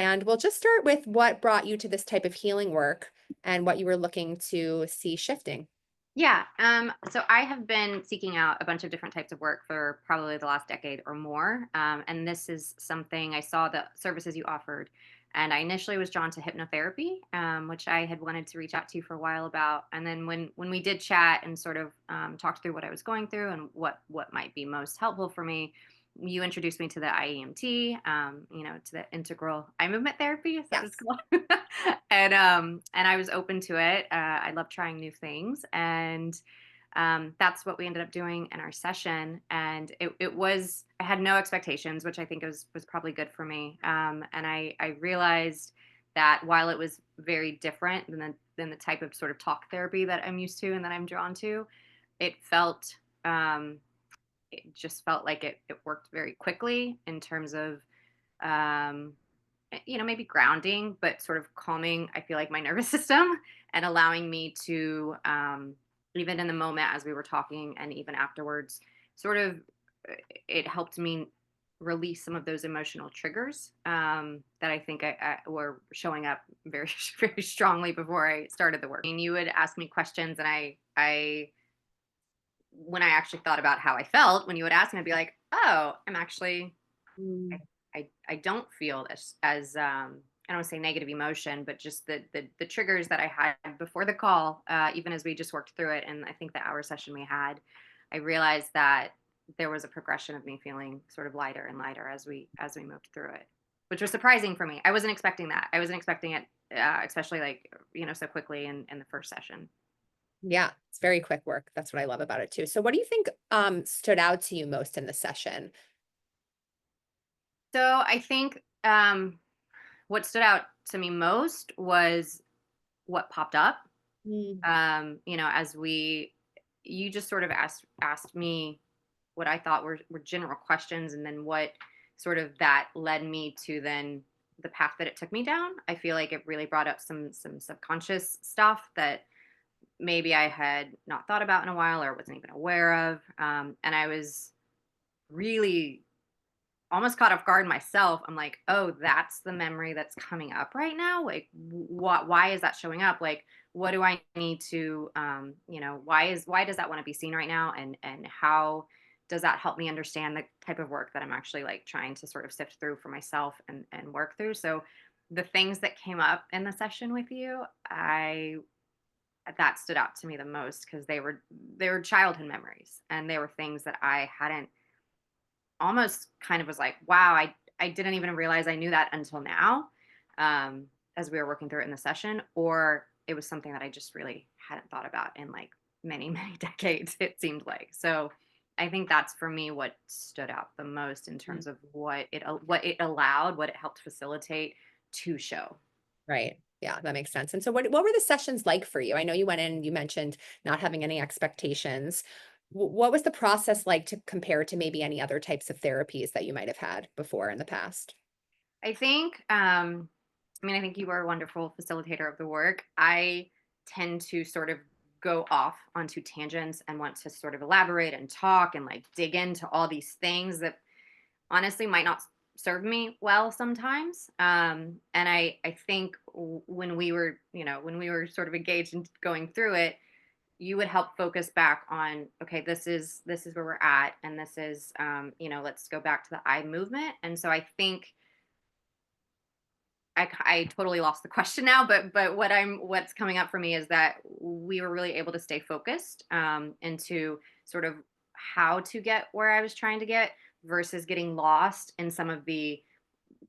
And we'll just start with what brought you to this type of healing work and what you were looking to see shifting. Yeah. So I have been seeking out a bunch of different types of work for probably the last decade or more. And this is something I saw the services you offered. And I initially was drawn to hypnotherapy, which I had wanted to reach out to you for a while about. And then when we did chat and sort of talked through what I was going through and what might be most helpful for me, you introduced me to the IEMT, to the integral eye movement therapy. Is that what it's Yes. called? And I was open to it. I love trying new things, and that's what we ended up doing in our session. And it was I had no expectations, which I think was probably good for me. And I realized that while it was very different than the type of sort of talk therapy that I'm used to and that I'm drawn to, it felt um, it just felt like it worked very quickly in terms of um, maybe grounding, but sort of calming, I feel like, my nervous system and allowing me to, even in the moment as we were talking and even afterwards, sort of, it helped me release some of those emotional triggers that I think I were showing up very, very strongly before I started the work. And you would ask me questions, and when I actually thought about how I felt, when you would ask me, I'd be like, oh, I'm actually I Mm. I don't feel as I don't want to say negative emotion, but just the triggers that I had before the call, even as we just worked through it, and I think the hour session we had, I realized that there was a progression of me feeling sort of lighter and lighter as we moved through it, which was surprising for me. I wasn't expecting that. I wasn't expecting it, especially like so quickly in the first session. Yeah, it's very quick work. That's what I love about it too. So what do you think stood out to you most in the session? So I think what stood out to me most was what popped up. Mm. As you just sort of asked me what I thought were general questions, and then what sort of that led me to then the path that it took me down. I feel like it really brought up some subconscious stuff that maybe I had not thought about in a while or wasn't even aware of. And I was really almost caught off guard myself. I'm like, "Oh, that's the memory that's coming up right now? Like, what? Why is that showing up? Like, what do I need to, why does that want to be seen right now? And how does that help me understand the type of work that I'm actually like trying to sort of sift through for myself and work through?" So, the things that came up in the session with you, I that stood out to me the most because they were childhood memories, and they were things that I hadn't almost kind of was like, wow, I didn't even realize I knew that until now, as we were working through it in the session, or it was something that I just really hadn't thought about in like many, many decades, it seemed like. So I think that's for me what stood out the most in Mm. terms of what it allowed, what it helped facilitate to show. Right. Yeah, that makes sense. And so what were the sessions like for you? I know you went in, you mentioned not having any expectations. What was the process like to compare to maybe any other types of therapies that you might have had before in the past? I think, I think you are a wonderful facilitator of the work. I tend to sort of go off onto tangents and want to sort of elaborate and talk and like dig into all these things that honestly might not serve me well sometimes. And I think when we were sort of engaged in going through it, you would help focus back on, okay, this is where we're at, and this is let's go back to the eye movement. And so I think I totally lost the question now, but what's coming up for me is that we were really able to stay focused into sort of how to get where I was trying to get versus getting lost in some of the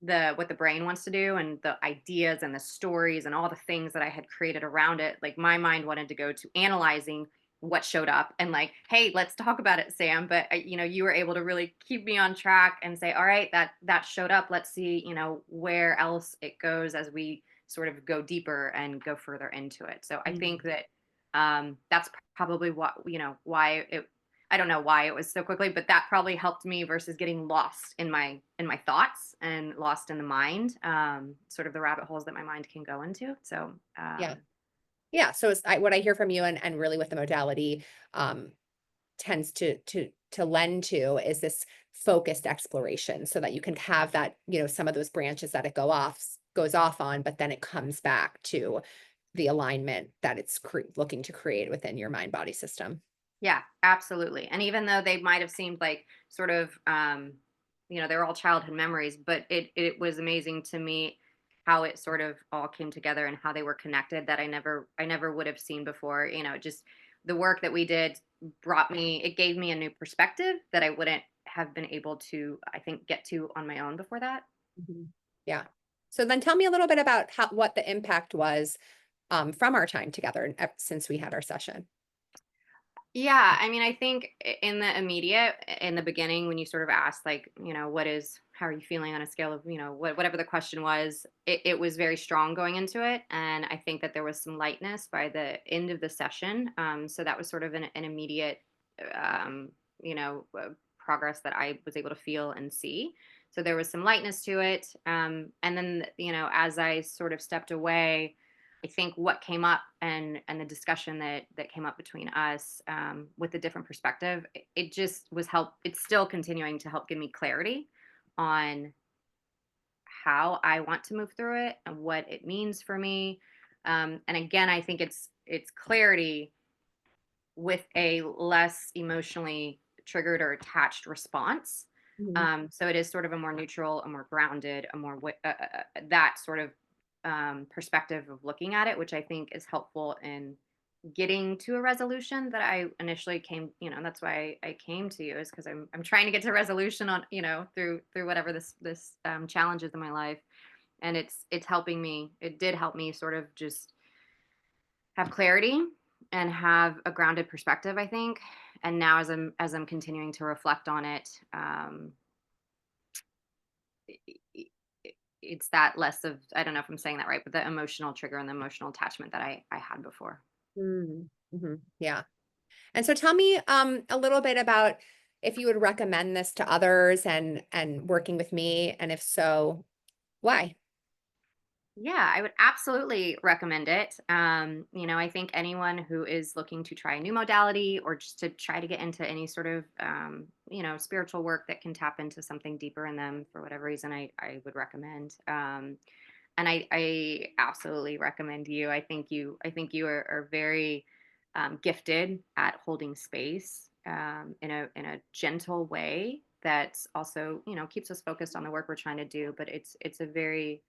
what the brain wants to do and the ideas and the stories and all the things that I had created around it. Like my mind wanted to go to analyzing what showed up and like, hey, let's talk about it, Sam. But you were able to really keep me on track and say, all right, that showed up. Let's see, where else it goes as we sort of go deeper and go further into it. So I think that that's probably why it I don't know why it was so quickly, but that probably helped me versus getting lost in my thoughts and lost in the mind, sort of the rabbit holes that my mind can go into. So, Yeah. Yeah. So what I hear from you and really what the modality um, tends to lend to is this focused exploration so that you can have that, some of those branches that it go off goes off on, but then it comes back to the alignment that it's looking to create within your mind body system. Yeah, absolutely. And even though they might have seemed like sort of, they're all childhood memories, but it was amazing to me how it sort of all came together and how they were connected that I never would have seen before. Just the work that we did it gave me a new perspective that I wouldn't have been able to, I think, get to on my own before that. Mhm. Yeah. So then tell me a little bit about what the impact was from our time together since we had our session. Yeah, I mean, I think in the immediate, in the beginning, when you sort of asked, like, how are you feeling on a scale of, whatever the question was, it was very strong going into it. And I think that there was some lightness by the end of the session. So that was sort of an immediate, um, progress that I was able to feel and see. So there was some lightness to it. And then, as I sort of stepped away, I think what came up and the discussion that came up between us, with a different perspective, it just was help. It's still continuing to help give me clarity on how I want to move through it and what it means for me. And again, I think it's clarity with a less emotionally triggered or attached response. Mhm. So it is sort of a more neutral, a more grounded, that sort of perspective of looking at it, which I think is helpful in getting to a resolution that I initially came. That's why I came to you, is because I'm trying to get to a resolution on, through whatever this challenge is in my life, and it's helping me. It did help me sort of just have clarity and have a grounded perspective, I think. And now as I'm continuing to reflect on it, i- i- it's that less of, I don't know if I'm saying that right, but the emotional trigger and the emotional attachment that I had before. Mm. Mhm. Yeah. And so tell me a little bit about if you would recommend this to others and working with me, and if so, why? Yeah, I would absolutely recommend it. I think anyone who is looking to try a new modality or just to try to get into any sort of, spiritual work that can tap into something deeper in them for whatever reason, I would recommend. And I absolutely recommend you. I think you are very, gifted at holding space, in a gentle way that also, keeps us focused on the work we're trying to do. But it's a very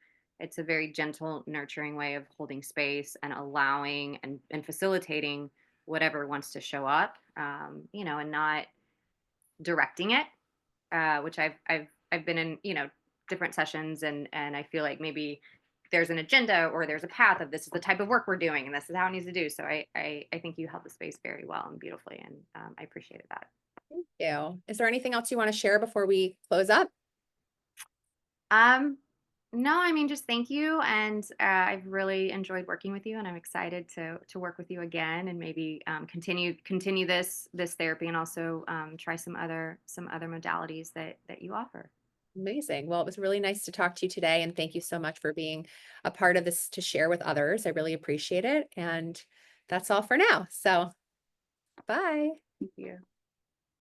gentle, nurturing way of holding space and allowing and facilitating whatever wants to show up, and not directing it, which I've been in, different sessions, and I feel like maybe there's an agenda or there's a path of this is the type of work we're doing and this is how it needs to do. So I think you held the space very well and beautifully, and I appreciated that. Thank you. Is there anything else you want to share before we close up? Um, no, I mean, just thank you, and I've really enjoyed working with you, and I'm excited to work with you again, and maybe continue this therapy, and also try some other modalities that you offer. Amazing. Well, it was really nice to talk to you today, and thank you so much for being a part of this to share with others. I really appreciate it. And that's all for now. So, bye. Thank you.